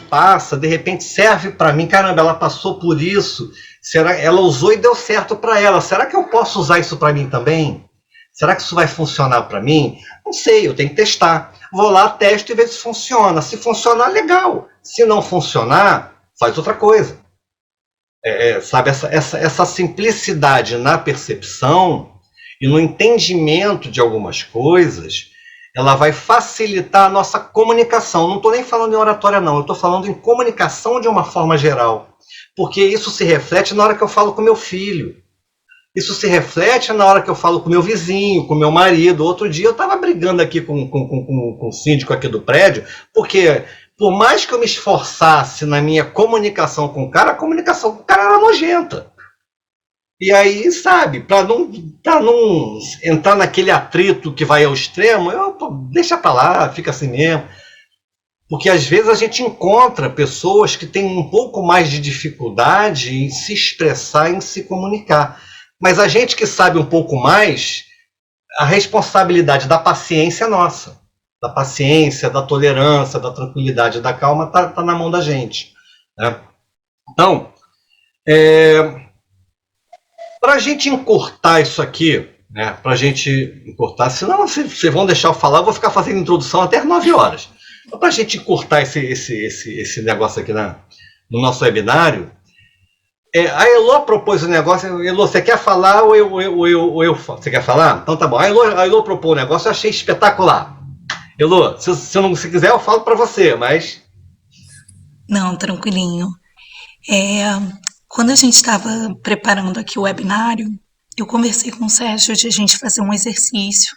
Passa, de repente serve para mim, caramba, ela passou por isso, será ela usou e deu certo para ela, será que eu posso usar isso para mim também? Será que isso vai funcionar para mim? Não sei, eu tenho que testar. Vou lá, testo e ver se funciona. Se funcionar, legal. Se não funcionar, faz outra coisa. Sabe, essa simplicidade na percepção e no entendimento de algumas coisas, ela vai facilitar a nossa comunicação. Não estou nem falando em oratória, não. Eu estou falando em comunicação de uma forma geral. Porque isso se reflete na hora que eu falo com meu filho. Isso se reflete na hora que eu falo com meu vizinho, com meu marido. Outro dia eu estava brigando aqui com o síndico aqui do prédio, porque por mais que eu me esforçasse na minha comunicação com o cara, a comunicação com o cara era nojenta. E aí, sabe, para não entrar naquele atrito que vai ao extremo, deixa para lá, fica assim mesmo. Porque às vezes a gente encontra pessoas que têm um pouco mais de dificuldade em se expressar, em se comunicar. Mas a gente que sabe um pouco mais, a responsabilidade da paciência é nossa. Da paciência, da tolerância, da tranquilidade, da calma, tá na mão da gente. Né? Então, para a gente encurtar isso aqui, né? Para a gente encurtar, senão vocês vão deixar eu falar, eu vou ficar fazendo introdução até 9 horas. Então, para a gente encurtar esse negócio aqui no nosso webinário, a Elô propôs um negócio. Elô, você quer falar ou eu você quer falar? Então tá bom. A Elô propôs um negócio, eu achei espetacular. Elô, se quiser eu falo para você, mas... Não, tranquilinho. Quando a gente estava preparando aqui o webinário, eu conversei com o Sérgio de a gente fazer um exercício,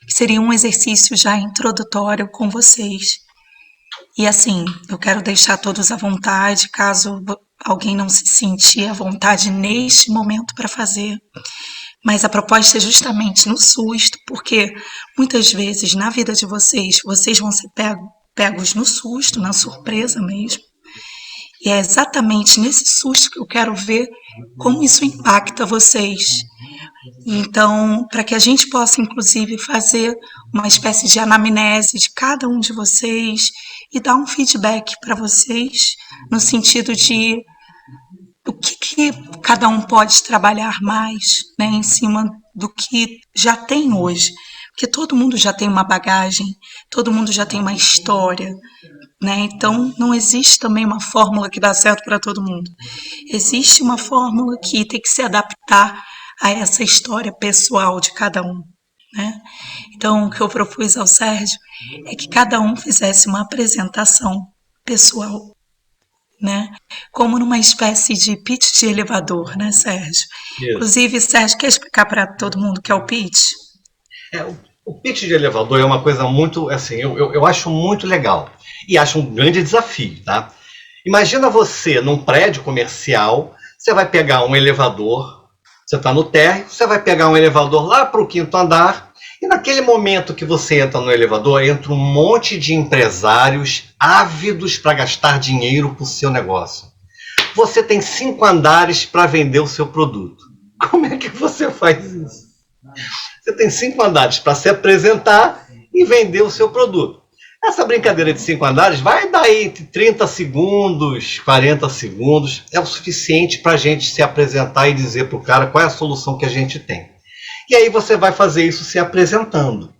que seria um exercício já introdutório com vocês. E assim, eu quero deixar todos à vontade, caso alguém não se sentir à vontade neste momento para fazer. Mas a proposta é justamente no susto, porque muitas vezes na vida de vocês vão ser pegos no susto, na surpresa mesmo. E é exatamente nesse susto que eu quero ver como isso impacta vocês. Então, para que a gente possa, inclusive, fazer uma espécie de anamnese de cada um de vocês e dar um feedback para vocês, no sentido de o que cada um pode trabalhar mais, né, em cima do que já tem hoje. Porque todo mundo já tem uma bagagem, todo mundo já tem uma história, né? Então, não existe também uma fórmula que dá certo para todo mundo. Existe uma fórmula que tem que se adaptar a essa história pessoal de cada um, né? Então, o que eu propus ao Sérgio é que cada um fizesse uma apresentação pessoal, né? Como numa espécie de pitch de elevador, né, Sérgio? Isso. Inclusive, Sérgio, quer explicar para todo mundo o que é o pitch? O pitch de elevador é uma coisa muito, assim, eu acho muito legal. E acho um grande desafio, tá? Imagina você num prédio comercial, você vai pegar um elevador, você está no térreo, você vai pegar um elevador lá para o 5º andar, e naquele momento que você entra no elevador, entra um monte de empresários ávidos para gastar dinheiro para o seu negócio. Você tem 5 andares para vender o seu produto. Como é que você faz isso? Você tem 5 andares para se apresentar e vender o seu produto. Essa brincadeira de 5 andares vai dar entre 30 segundos, 40 segundos, é o suficiente para a gente se apresentar e dizer para o cara qual é a solução que a gente tem. E aí você vai fazer isso se apresentando.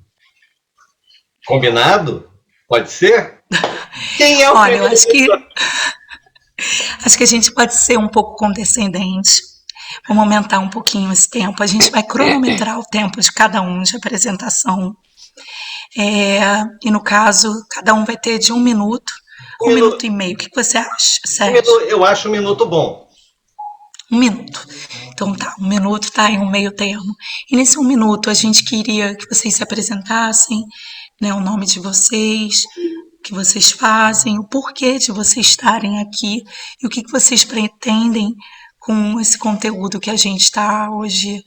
Combinado? Pode ser? Quem é o Olha, eu acho que a gente pode ser um pouco condescendente. Vamos aumentar um pouquinho esse tempo. A gente vai cronometrar o tempo de cada um de apresentação. E no caso, cada um vai ter de 1 minuto, 1 minuto e meio. O que você acha, Sérgio? Eu acho 1 minuto bom. 1 minuto. Então tá, 1 minuto está em um meio termo. E nesse 1 minuto a gente queria que vocês se apresentassem, né, o nome de vocês, o que vocês fazem, o porquê de vocês estarem aqui e o que vocês pretendem com esse conteúdo que a gente está hoje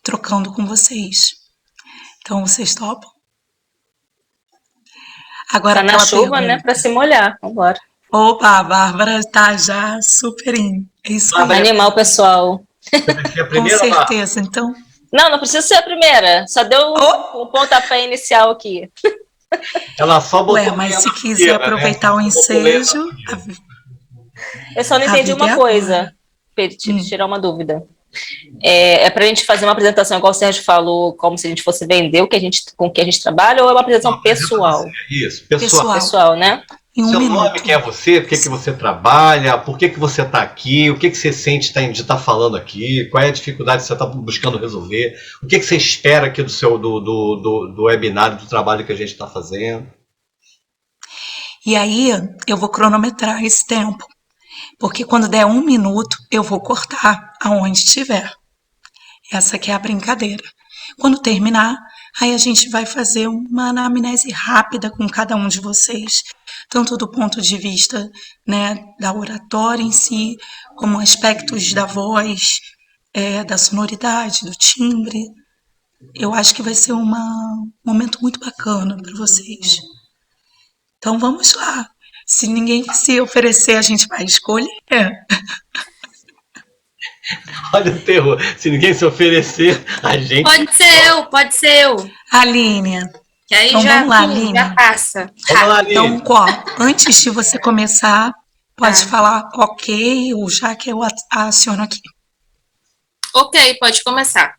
trocando com vocês. Então, vocês topam? Agora tá na chuva, pergunta, né? Para se molhar. Vambora. Opa, a Bárbara tá já super in. É isso aí. Vai animar o pessoal. Com certeza. Então, Não precisa ser a primeira. Só deu o pontapé inicial aqui. Ela só botou. Mas se quiser aproveitar o ensejo. Eu só não entendi uma coisa, tirar uma dúvida. É para a gente fazer uma apresentação, igual o Sérgio falou, como se a gente fosse vender com o que a gente trabalha, ou é uma apresentação pessoal? Isso, pessoal. Pessoal, né? Seu nome, quem é você, por que você trabalha, por que você está aqui, o que você sente de estar falando aqui, qual é a dificuldade que você está buscando resolver, o que você espera aqui do webinário, do trabalho que a gente está fazendo. E aí eu vou cronometrar esse tempo, porque quando der 1 minuto eu vou cortar aonde estiver. Essa que é a brincadeira. Quando terminar, aí a gente vai fazer uma anamnese rápida com cada um de vocês, tanto do ponto de vista, né, da oratória em si, como aspectos da voz, da sonoridade, do timbre. Eu acho que vai ser um momento muito bacana para vocês. Então vamos lá. Se ninguém se oferecer, a gente vai escolher. Olha o terror. Se ninguém se oferecer, a gente... Pode ser eu. Aline. Que aí então vamos lá, Aline. Já passa. Vamos lá, Aline. Então, antes de você começar, pode falar ok, ou já que eu aciono aqui. Ok, pode começar.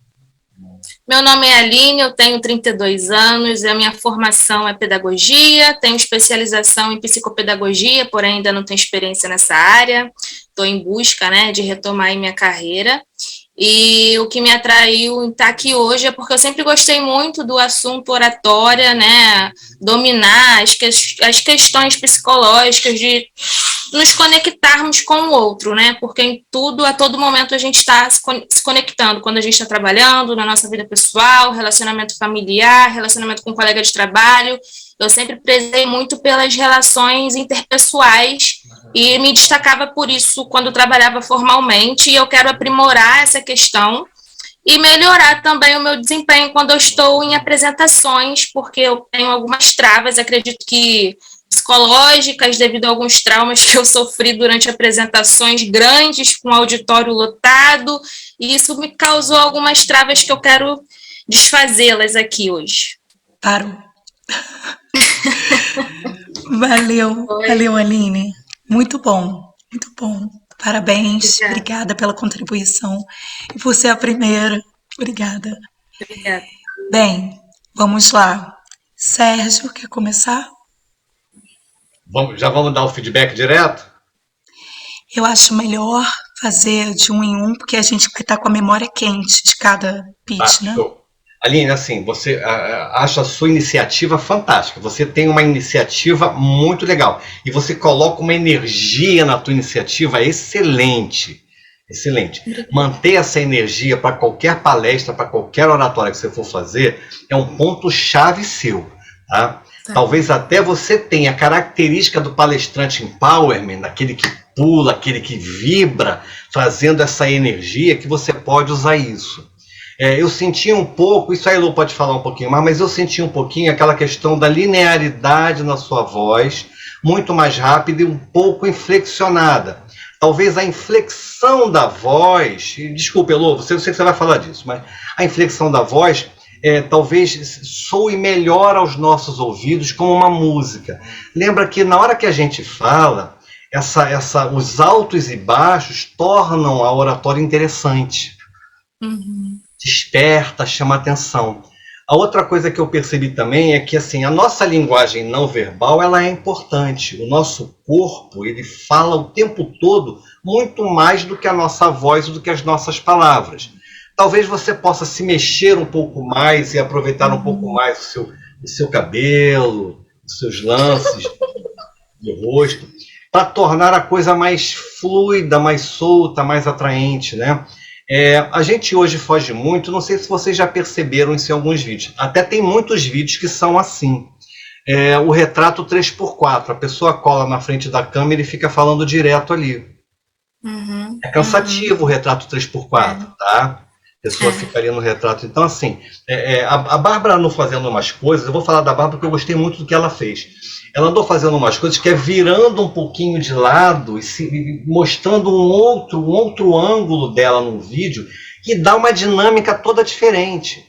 Meu nome é Aline, eu tenho 32 anos, a minha formação é pedagogia, tenho especialização em psicopedagogia, porém ainda não tenho experiência nessa área, estou em busca, né, de retomar minha carreira. E o que me atraiu em estar aqui hoje é porque eu sempre gostei muito do assunto oratória, né, dominar as questões psicológicas, de nos conectarmos com o outro, né, porque em tudo, a todo momento a gente está se conectando, quando a gente está trabalhando, na nossa vida pessoal, relacionamento familiar, relacionamento com colega de trabalho. Eu sempre prezei muito pelas relações interpessoais e me destacava por isso quando trabalhava formalmente, e eu quero aprimorar essa questão e melhorar também o meu desempenho quando eu estou em apresentações, porque eu tenho algumas travas, acredito que psicológicas, devido a alguns traumas que eu sofri durante apresentações grandes, com auditório lotado, e isso me causou algumas travas que eu quero desfazê-las aqui hoje. Parou. Valeu, Aline. Muito bom. Parabéns, obrigada pela contribuição. E você é a primeira. Obrigada. Obrigada. Bem, vamos lá. Sérgio, quer começar? Já vamos dar o feedback direto? Eu acho melhor fazer de 1 em 1, porque a gente vai estar com a memória quente de cada pitch, né? Show. Aline, assim, você acha a sua iniciativa fantástica. Você tem uma iniciativa muito legal. E você coloca uma energia na tua iniciativa excelente. Excelente. Manter essa energia para qualquer palestra, para qualquer oratória que você for fazer, é um ponto-chave seu. Tá? Talvez até você tenha a característica do palestrante empowerment, aquele que pula, aquele que vibra, trazendo essa energia, que você pode usar isso. Eu senti um pouco, isso aí Lu pode falar um pouquinho mais, mas eu senti um pouquinho aquela questão da linearidade na sua voz, muito mais rápida e um pouco inflexionada. Talvez a inflexão da voz, desculpe Lu, eu sei que você vai falar disso, mas a inflexão da voz talvez soe melhor aos nossos ouvidos como uma música. Lembra que na hora que a gente fala, os altos e baixos tornam a oratória interessante. Uhum. Desperta, chama atenção. A outra coisa que eu percebi também é que assim, a nossa linguagem não verbal ela é importante. O nosso corpo ele fala o tempo todo muito mais do que a nossa voz, do que as nossas palavras. Talvez você possa se mexer um pouco mais e aproveitar um pouco mais o seu cabelo, os seus lances do rosto, para tornar a coisa mais fluida, mais solta, mais atraente, né? A gente hoje foge muito, não sei se vocês já perceberam isso em alguns vídeos. Até tem muitos vídeos que são assim. O retrato 3x4, a pessoa cola na frente da câmera e fica falando direto ali. Uhum. É cansativo o retrato 3x4, tá? A pessoa ficaria no retrato. Então, assim, a Bárbara andou fazendo umas coisas, eu vou falar da Bárbara porque eu gostei muito do que ela fez. Ela andou fazendo umas coisas que é virando um pouquinho de lado e mostrando um outro ângulo dela no vídeo, e dá uma dinâmica toda diferente.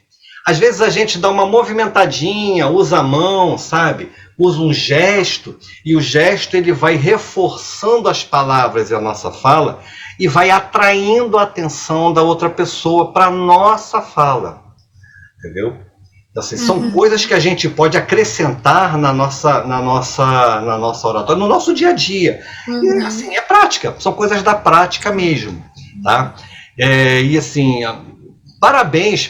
Às vezes a gente dá uma movimentadinha, usa a mão, sabe? Usa um gesto, e o gesto ele vai reforçando as palavras e a nossa fala e vai atraindo a atenção da outra pessoa para a nossa fala. Entendeu? Então, assim, são coisas que a gente pode acrescentar na nossa oratória, no nosso dia a dia. E, assim, é prática, são coisas da prática mesmo. Tá? E assim, parabéns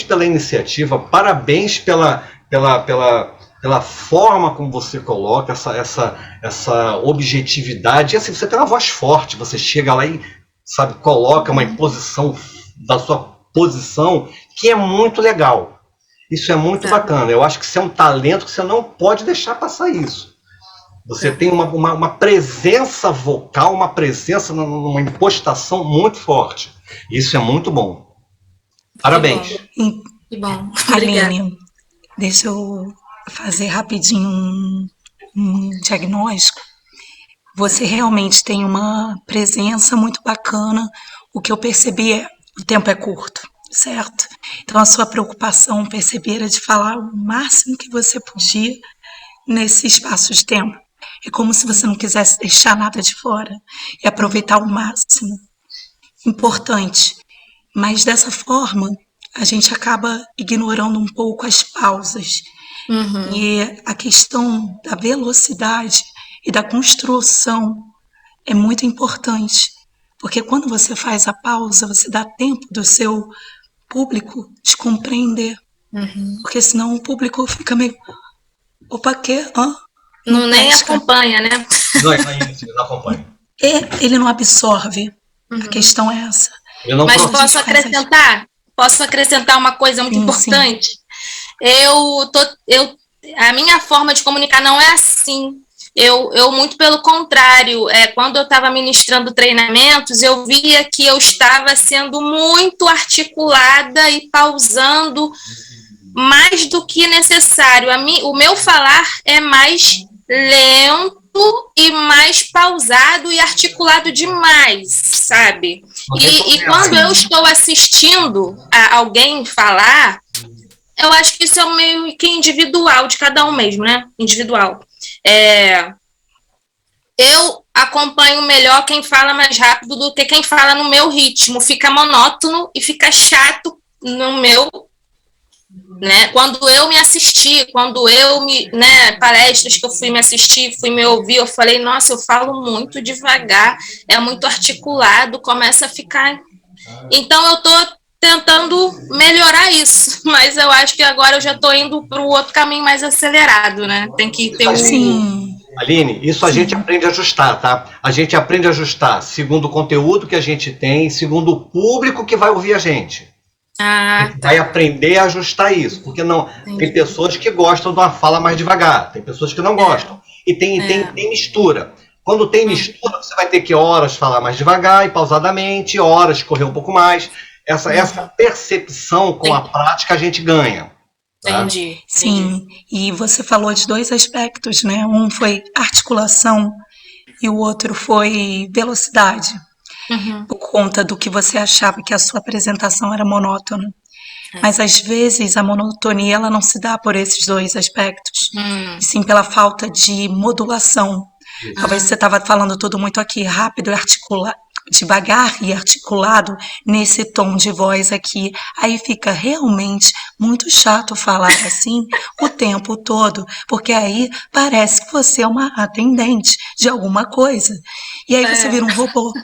pela iniciativa, parabéns pela forma como você coloca essa objetividade. E assim, você tem uma voz forte, você chega lá e, sabe, coloca uma imposição da sua posição que é muito legal. Isso é muito bacana. Eu acho que isso é um talento que você não pode deixar passar isso. Você tem uma presença vocal, uma presença, uma impostação muito forte. Isso é muito bom. Parabéns. Que bom. Aline, deixa eu fazer rapidinho um diagnóstico. Você realmente tem uma presença muito bacana. O que eu percebi é o tempo é curto, certo? Então a sua preocupação, perceber, era de falar o máximo que você podia nesse espaço de tempo. É como se você não quisesse deixar nada de fora e aproveitar o máximo. Importante. Mas dessa forma, a gente acaba ignorando um pouco as pausas. E a questão da velocidade e da construção é muito importante. Porque quando você faz a pausa, você dá tempo do seu público te compreender. Porque senão o público fica meio... Opa, quê? Não nem acompanha, né? Não acompanha. Ele não absorve. A questão é essa. Mas posso acrescentar uma coisa muito importante? Sim. A minha forma de comunicar não é assim. Eu muito pelo contrário, quando eu estava ministrando treinamentos, eu via que eu estava sendo muito articulada e pausando mais do que necessário. O meu falar é mais lento e mais pausado e articulado demais, sabe? E quando eu estou assistindo a alguém falar, eu acho que isso é meio que individual, de cada um mesmo, né? Individual. Eu acompanho melhor quem fala mais rápido do que quem fala no meu ritmo. Fica monótono e fica chato no meu... Né? Quando eu me assisti, palestras que eu fui me assistir, fui me ouvir, eu falei, nossa, eu falo muito devagar, é muito articulado, começa a ficar... Então eu tô tentando melhorar isso, mas eu acho que agora eu já tô indo para o outro caminho mais acelerado, né? Tem que ter Aline, isso a gente aprende a ajustar, tá? A gente aprende a ajustar segundo o conteúdo que a gente tem, segundo o público que vai ouvir a gente. Vai aprender a ajustar isso, porque não tem pessoas que gostam de uma fala mais devagar, tem pessoas que não gostam, e tem mistura. Quando tem mistura, você vai ter que horas falar mais devagar e pausadamente, horas correr um pouco mais. Essa percepção com a prática a gente ganha. Tá? Entendi. Sim, e você falou de dois aspectos, né? Um foi articulação e o outro foi velocidade. Por conta do que você achava que a sua apresentação era monótona. Mas, às vezes, a monotonia ela não se dá por esses dois aspectos, e sim pela falta de modulação. Talvez você estava falando tudo muito aqui rápido e devagar e articulado nesse tom de voz aqui. Aí fica realmente muito chato falar assim o tempo todo, porque aí parece que você é uma atendente de alguma coisa. E aí você vira um robô.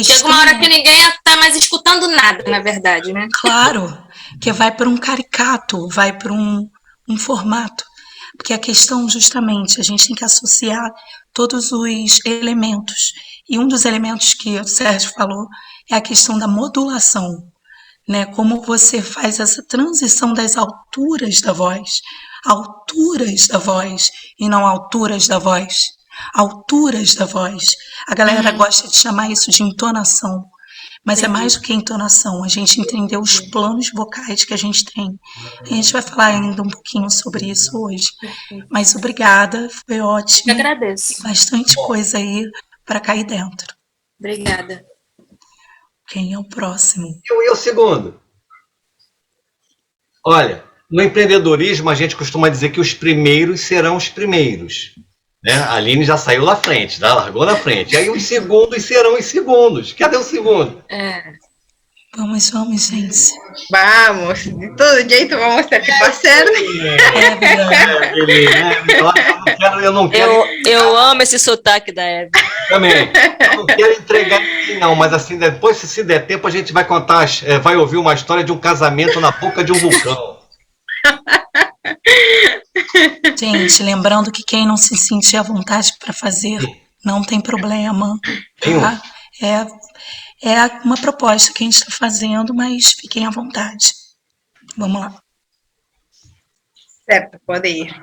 Chega uma hora que ninguém está mais escutando nada, na verdade, né? Claro, que vai para um caricato, vai para um formato. Porque a questão, justamente, a gente tem que associar todos os elementos. E um dos elementos que o Sérgio falou é a questão da modulação, né? Como você faz essa transição das alturas da voz e não alturas da voz. Alturas da voz. A galera gosta de chamar isso de entonação, mas é mais do que entonação, a gente entender os planos vocais que a gente tem. A gente vai falar ainda um pouquinho sobre isso hoje. Mas obrigada, foi ótimo. Eu agradeço. Bastante coisa aí para cair dentro. Obrigada. Quem é o próximo? Eu e o segundo. Olha, no empreendedorismo a gente costuma dizer que os primeiros serão os primeiros. Né? A Aline já saiu na frente, já largou na frente. E aí os segundos serão os segundos. Cadê o segundo? Vamos, gente. Vamos, de todo jeito vamos ter que fazer. Eu não quero. Eu amo esse sotaque da Eve. Também. Eu não quero entregar ninguém, não, mas assim, depois, se der tempo, a gente vai contar, vai ouvir uma história de um casamento na boca de um vulcão. Gente, lembrando que quem não se sentir à vontade para fazer, não tem problema. Tá? É uma proposta que a gente está fazendo, mas fiquem à vontade. Vamos lá. Certo, pode ir.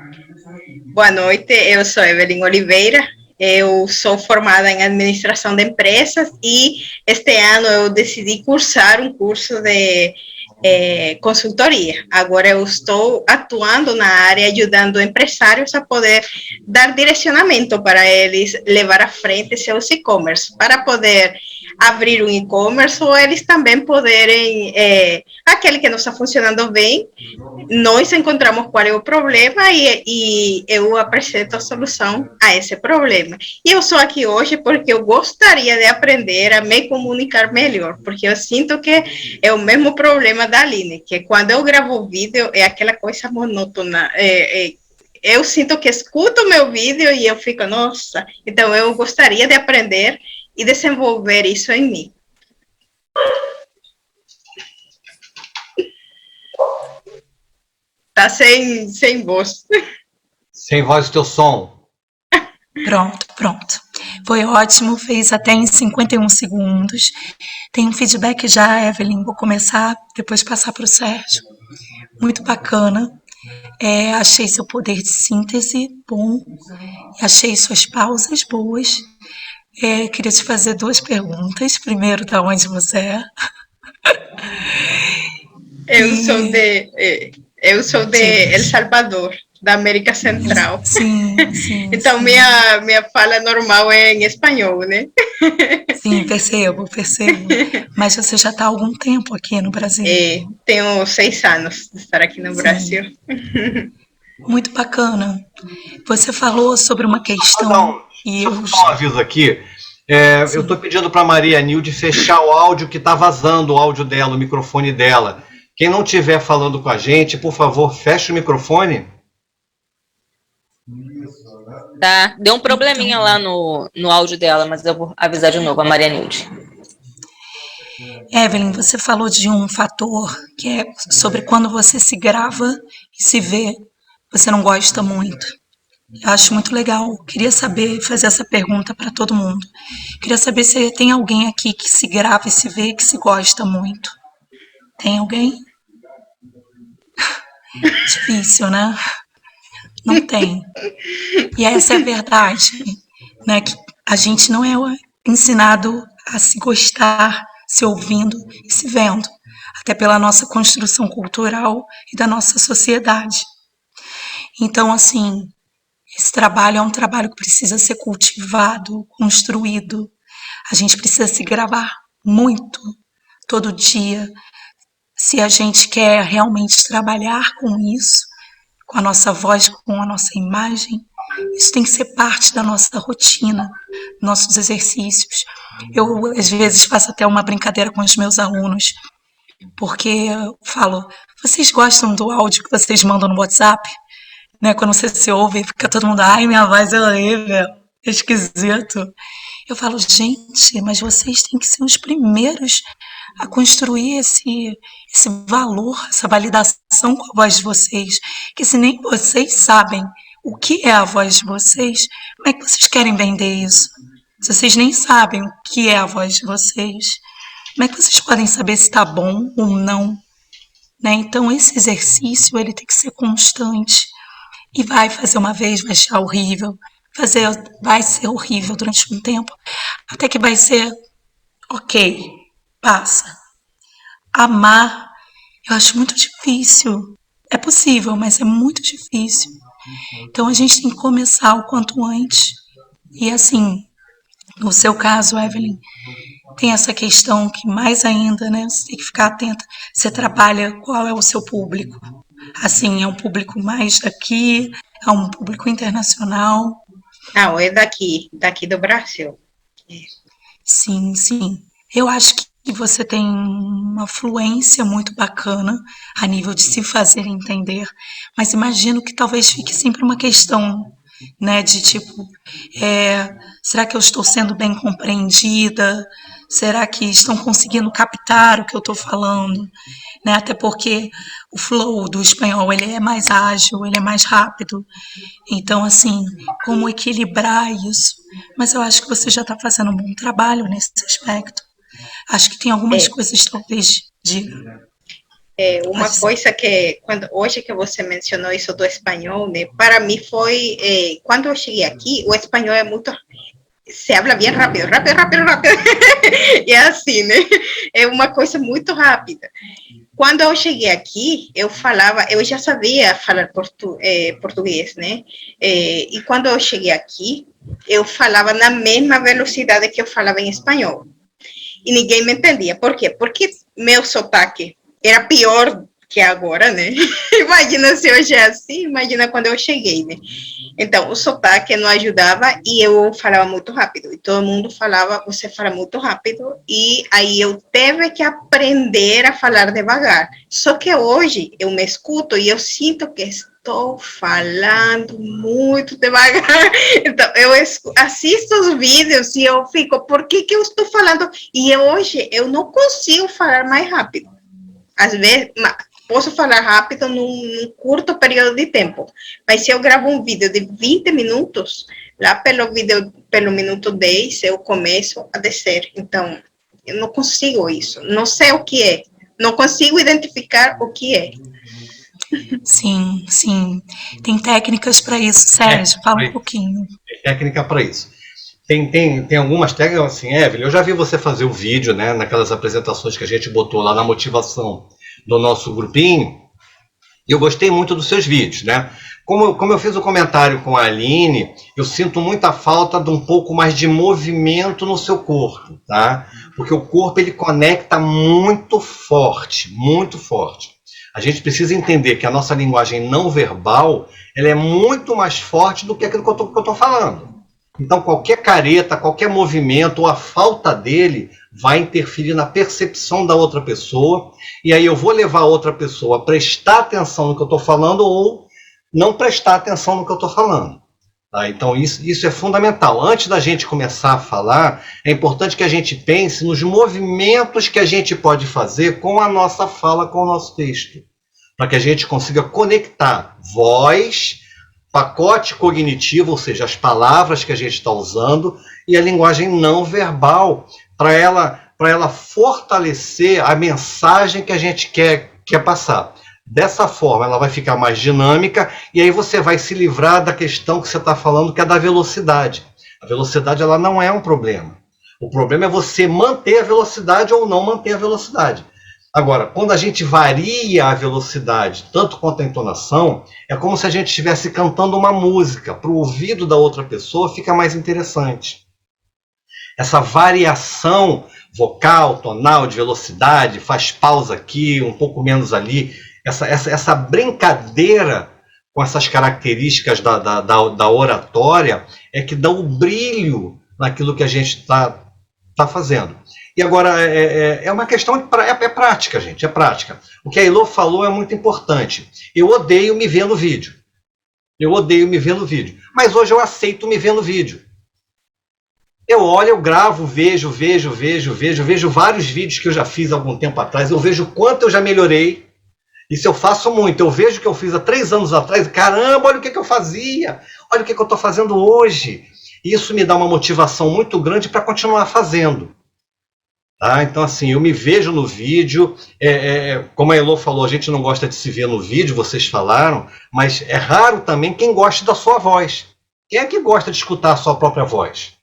Boa noite, eu sou Evelyn Oliveira, eu sou formada em administração de empresas e este ano eu decidi cursar um curso de consultoria. Agora eu estou atuando na área, ajudando empresários a poder dar direcionamento para eles levar à frente seus e-commerce, para poder abrir um e-commerce ou eles também poderem, aquele que não está funcionando bem, nós encontramos qual é o problema e eu apresento a solução a esse problema. E eu estou aqui hoje porque eu gostaria de aprender a me comunicar melhor, porque eu sinto que é o mesmo problema da Aline, que quando eu gravo vídeo é aquela coisa monótona, eu sinto que escuto o meu vídeo e eu fico, nossa, então eu gostaria de aprender e desenvolver isso em mim. Tá sem voz. Sem voz o teu som. Pronto. Foi ótimo, fez até em 51 segundos. Tem um feedback já, Evelyn. Vou começar, depois passar para o Sérgio. Muito bacana. Achei seu poder de síntese bom. Achei suas pausas boas. Queria te fazer 2 perguntas. Primeiro, de onde você é? Eu sou de El Salvador, da América Central. Sim. Então, sim. Minha fala normal é em espanhol, né? Sim, percebo. Mas você já está há algum tempo aqui no Brasil? Tenho 6 anos de estar aqui no Brasil. Muito bacana. Você falou sobre uma questão... Deixa eu dar um aviso aqui. Eu estou pedindo para a Maria Nilde fechar o áudio que está vazando, o áudio dela, o microfone dela. Quem não estiver falando com a gente, por favor, feche o microfone. Tá, deu um probleminha lá no áudio dela, mas eu vou avisar de novo a Maria Nilde. Evelyn, você falou de um fator que é sobre quando você se grava e se vê, você não gosta muito. Eu acho muito legal. Queria saber, fazer essa pergunta para todo mundo. Queria saber se tem alguém aqui que se grava e se vê que se gosta muito. Tem alguém? Difícil, né? Não tem. E essa é a verdade, né? Que a gente não é ensinado a se gostar, se ouvindo e se vendo, até pela nossa construção cultural e da nossa sociedade. Então, assim, esse trabalho é um trabalho que precisa ser cultivado, construído. A gente precisa se gravar muito, todo dia. Se a gente quer realmente trabalhar com isso, com a nossa voz, com a nossa imagem, isso tem que ser parte da nossa rotina, nossos exercícios. Eu, às vezes, faço até uma brincadeira com os meus alunos, porque eu falo, vocês gostam do áudio que vocês mandam no WhatsApp? Né, quando você se ouve, fica todo mundo, ai, minha voz é horrível, é esquisito. Eu falo, gente, mas vocês têm que ser os primeiros a construir esse valor, essa validação com a voz de vocês, que se nem vocês sabem o que é a voz de vocês, como é que vocês querem vender isso? Se vocês nem sabem o que é a voz de vocês, como é que vocês podem saber se está bom ou não? Né? Então, esse exercício ele tem que ser constante. E vai fazer uma vez, vai achar horrível, vai ser horrível durante um tempo, até que vai ser ok, passa. Amar, eu acho muito difícil. É possível, mas é muito difícil. Então a gente tem que começar o quanto antes. E assim, no seu caso, Evelyn, tem essa questão que mais ainda, né, você tem que ficar atenta. Você trabalha, qual é o seu público? Assim, é um público mais daqui, é um público internacional? Não, é daqui do Brasil. Sim, sim. Eu acho que você tem uma fluência muito bacana a nível de se fazer entender, mas imagino que talvez fique sempre uma questão, né, de tipo, será que eu estou sendo bem compreendida? Será que estão conseguindo captar o que eu estou falando? Né? Até porque o flow do espanhol ele é mais ágil, ele é mais rápido. Então, assim, como equilibrar isso? Mas eu acho que você já está fazendo um bom trabalho nesse aspecto. Acho que tem algumas coisas, talvez, Uma coisa que, hoje que você mencionou isso do espanhol, né, para mim foi, quando eu cheguei aqui, o espanhol é muito, se habla bem rápido, rápido, rápido, rápido, e é assim, né, é uma coisa muito rápida. Quando eu cheguei aqui, eu já sabia falar português, né, e quando eu cheguei aqui, eu falava na mesma velocidade que eu falava em espanhol. E ninguém me entendia. Por quê? Porque meu sotaque era pior que agora, né? Imagina se hoje é assim, imagina quando eu cheguei, né? Então, o sotaque não ajudava e eu falava muito rápido. E todo mundo falava, você fala muito rápido. E aí eu tive que aprender a falar devagar. Só que hoje eu me escuto e eu sinto que estou falando muito devagar. Então, eu assisto os vídeos e eu fico, por que eu estou falando? E hoje eu não consigo falar mais rápido. Às vezes, posso falar rápido num curto período de tempo, mas se eu gravo um vídeo de 20 minutos, lá pelo minuto 10, eu começo a descer. Então, eu não consigo isso, não sei o que é, não consigo identificar o que é. Sim, sim. Tem técnicas para isso, Sérgio, fala um pouquinho. Tem técnica para isso. Tem algumas técnicas assim, Evelyn, eu já vi você fazer o vídeo, né, naquelas apresentações que a gente botou lá na motivação do nosso grupinho, e eu gostei muito dos seus vídeos, né? Como eu fiz o comentário com a Aline, eu sinto muita falta de um pouco mais de movimento no seu corpo, tá? Porque o corpo, ele conecta muito forte, muito forte. A gente precisa entender que a nossa linguagem não verbal, ela é muito mais forte do que aquilo que eu tô falando. Então, qualquer careta, qualquer movimento ou a falta dele vai interferir na percepção da outra pessoa, e aí eu vou levar a outra pessoa a prestar atenção no que eu estou falando ou não prestar atenção no que eu estou falando. Tá? Então, isso é fundamental. Antes da gente começar a falar, é importante que a gente pense nos movimentos que a gente pode fazer com a nossa fala, com o nosso texto, para que a gente consiga conectar voz, pacote cognitivo, ou seja, as palavras que a gente está usando, e a linguagem não verbal, para ela fortalecer a mensagem que a gente quer passar. Dessa forma, ela vai ficar mais dinâmica, e aí você vai se livrar da questão que você está falando, que é da velocidade. A velocidade, ela não é um problema. O problema é você manter a velocidade ou não manter a velocidade. Agora, quando a gente varia a velocidade, tanto quanto a entonação, é como se a gente estivesse cantando uma música. Para o ouvido da outra pessoa fica mais interessante. Essa variação vocal, tonal, de velocidade, faz pausa aqui, um pouco menos ali, essa brincadeira com essas características da oratória é que dá o brilho naquilo que a gente está fazendo. E agora, é uma questão, é prática, gente, é prática. O que a Elô falou é muito importante. Eu odeio me ver no vídeo. Mas hoje eu aceito me ver no vídeo. Eu olho, eu gravo, vejo vários vídeos que eu já fiz há algum tempo atrás, eu vejo o quanto eu já melhorei. Isso eu faço muito. Eu vejo o que eu fiz há 3 anos atrás, caramba, olha o que eu fazia, olha o que eu estou fazendo hoje. Isso me dá uma motivação muito grande para continuar fazendo. Tá? Então, assim, eu me vejo no vídeo, como a Elô falou, a gente não gosta de se ver no vídeo, vocês falaram, mas é raro também quem gosta da sua voz. Quem é que gosta de escutar a sua própria voz?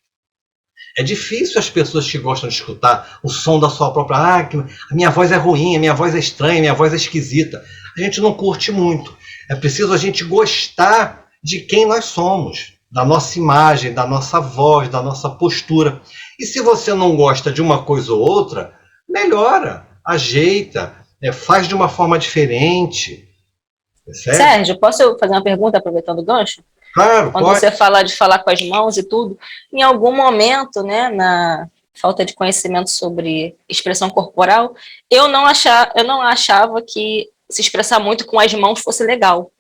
É difícil as pessoas que gostam de escutar o som da sua própria... a minha voz é ruim, a minha voz é estranha, a minha voz é esquisita. A gente não curte muito. É preciso a gente gostar de quem nós somos, da nossa imagem, da nossa voz, da nossa postura. E se você não gosta de uma coisa ou outra, melhora, ajeita, faz de uma forma diferente. Certo? Sérgio, posso fazer uma pergunta aproveitando o gancho? Claro, Quando pode. você fala de falar com as mãos e tudo, em algum momento, né, na falta de conhecimento sobre expressão corporal, eu não achava que se expressar muito com as mãos fosse legal.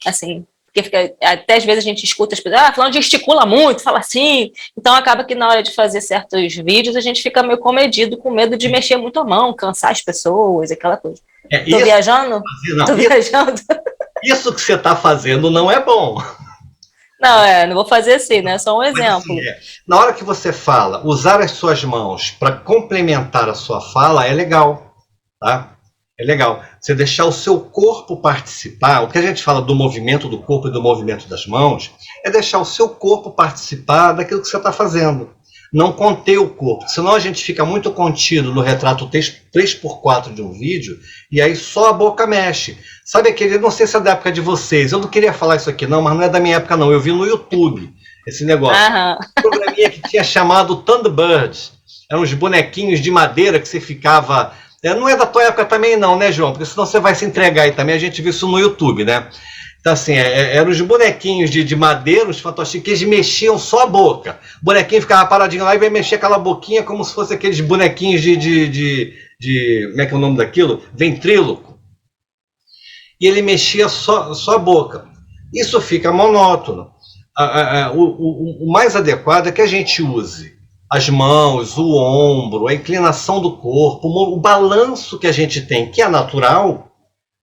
Assim, porque até às vezes a gente escuta as pessoas, falando gesticula muito, fala assim, então acaba que na hora de fazer certos vídeos a gente fica meio comedido, com medo de mexer muito a mão, cansar as pessoas, aquela coisa. Tô viajando? Tô viajando? Isso que você está fazendo não é bom. Não, não vou fazer assim, né? Só um exemplo. Assim, na hora que você fala, usar as suas mãos para complementar a sua fala é legal, tá? É legal. Você deixar o seu corpo participar. O que a gente fala do movimento do corpo e do movimento das mãos é deixar o seu corpo participar daquilo que você está fazendo. Não conter o corpo. Senão a gente fica muito contido no retrato 3x4 de um vídeo e aí só a boca mexe. Sabe aquele, não sei se é da época de vocês, eu não queria falar isso aqui não, mas não é da minha época não, eu vi no YouTube esse negócio. Um programinha que tinha chamado Thunderbirds. Eram uns bonequinhos de madeira que você ficava... Não é da tua época também não, né, João? Porque senão você vai se entregar aí também, a gente viu isso no YouTube, né? Então, assim, eram os bonequinhos de madeira, os fantoches, que eles mexiam só a boca. O bonequinho ficava paradinho lá e vai mexer aquela boquinha como se fosse aqueles bonequinhos como é que é o nome daquilo? Ventríloco. E ele mexia só a boca. Isso fica monótono. O mais adequado é que a gente use as mãos, o ombro, a inclinação do corpo, o balanço que a gente tem, que é natural,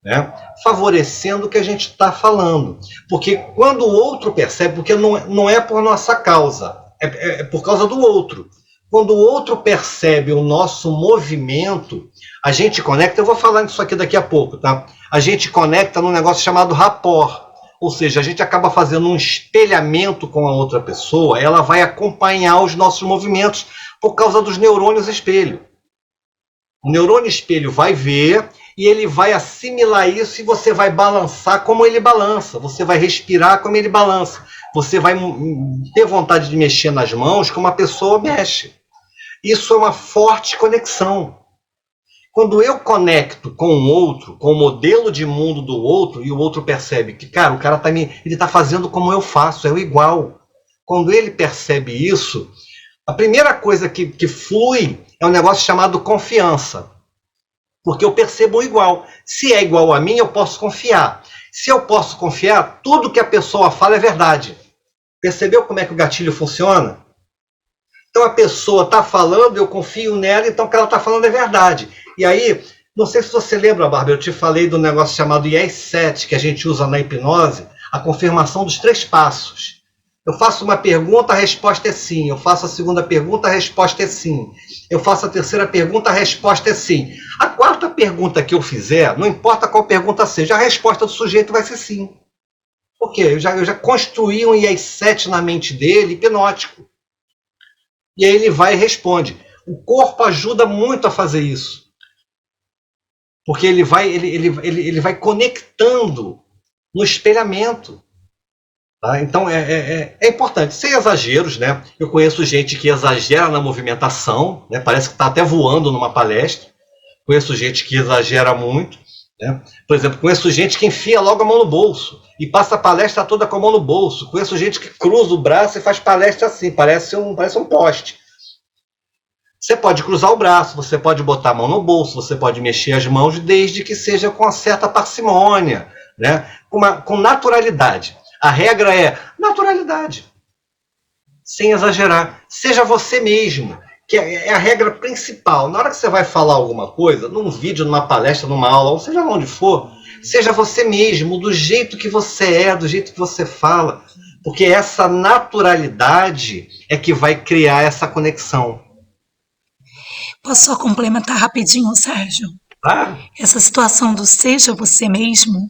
né, favorecendo o que a gente está falando. Porque quando o outro percebe, porque não é por nossa causa, é por causa do outro. Quando o outro percebe o nosso movimento, a gente conecta, eu vou falar disso aqui daqui a pouco, tá? A gente conecta num negócio chamado rapport. Ou seja, a gente acaba fazendo um espelhamento com a outra pessoa, ela vai acompanhar os nossos movimentos por causa dos neurônios espelho. O neurônio espelho vai ver e ele vai assimilar isso e você vai balançar como ele balança, você vai respirar como ele balança, você vai ter vontade de mexer nas mãos como a pessoa mexe. Isso é uma forte conexão. Quando eu conecto com o outro, com o modelo de mundo do outro, e o outro percebe que, cara, o cara ele tá fazendo como eu faço, é o igual. Quando ele percebe isso, a primeira coisa que flui é um negócio chamado confiança. Porque eu percebo o igual. Se é igual a mim, eu posso confiar. Se eu posso confiar, tudo que a pessoa fala é verdade. Percebeu como é que o gatilho funciona? Então a pessoa está falando, eu confio nela, então o que ela está falando é verdade. E aí, não sei se você lembra, Bárbara, eu te falei do negócio chamado IES-7, que a gente usa na hipnose, a confirmação dos 3 passos. Eu faço uma pergunta, a resposta é sim. Eu faço a segunda pergunta, a resposta é sim. Eu faço a terceira pergunta, a resposta é sim. A quarta pergunta que eu fizer, não importa qual pergunta seja, a resposta do sujeito vai ser sim. Por quê? Eu já construí um IES-7 na mente dele, hipnótico. E aí ele vai e responde. O corpo ajuda muito a fazer isso. Porque ele vai conectando no espelhamento. Tá? Então é importante, sem exageros, né? Eu conheço gente que exagera na movimentação, né? Parece que está até voando numa palestra. Conheço gente que exagera muito. Né? Por exemplo, conheço gente que enfia logo a mão no bolso e passa a palestra toda com a mão no bolso. Conheço gente que cruza o braço e faz palestra assim, parece um poste. Você pode cruzar o braço, você pode botar a mão no bolso, você pode mexer as mãos, desde que seja com uma certa parcimônia, né? Com naturalidade. A regra é naturalidade, sem exagerar. Seja você mesmo, que é a regra principal. Na hora que você vai falar alguma coisa, num vídeo, numa palestra, numa aula, ou seja onde for, seja você mesmo, do jeito que você é, do jeito que você fala. Porque essa naturalidade é que vai criar essa conexão. Posso só complementar rapidinho, Sérgio? Ah. Essa situação do seja você mesmo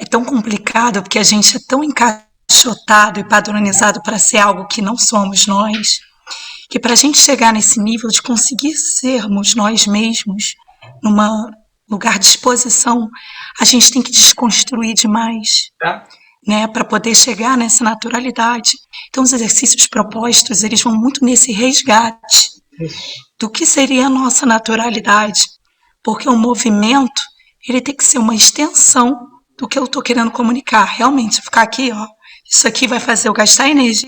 é tão complicada porque a gente é tão encaixotado e padronizado para ser algo que não somos nós, que para a gente chegar nesse nível de conseguir sermos nós mesmos, num lugar de exposição, a gente tem que desconstruir demais. né, para poder chegar nessa naturalidade. Então, os exercícios propostos, eles vão muito nesse resgate do que seria a nossa naturalidade, porque o movimento, ele tem que ser uma extensão do que eu estou querendo comunicar. Realmente, ficar aqui, ó, isso aqui vai fazer eu gastar energia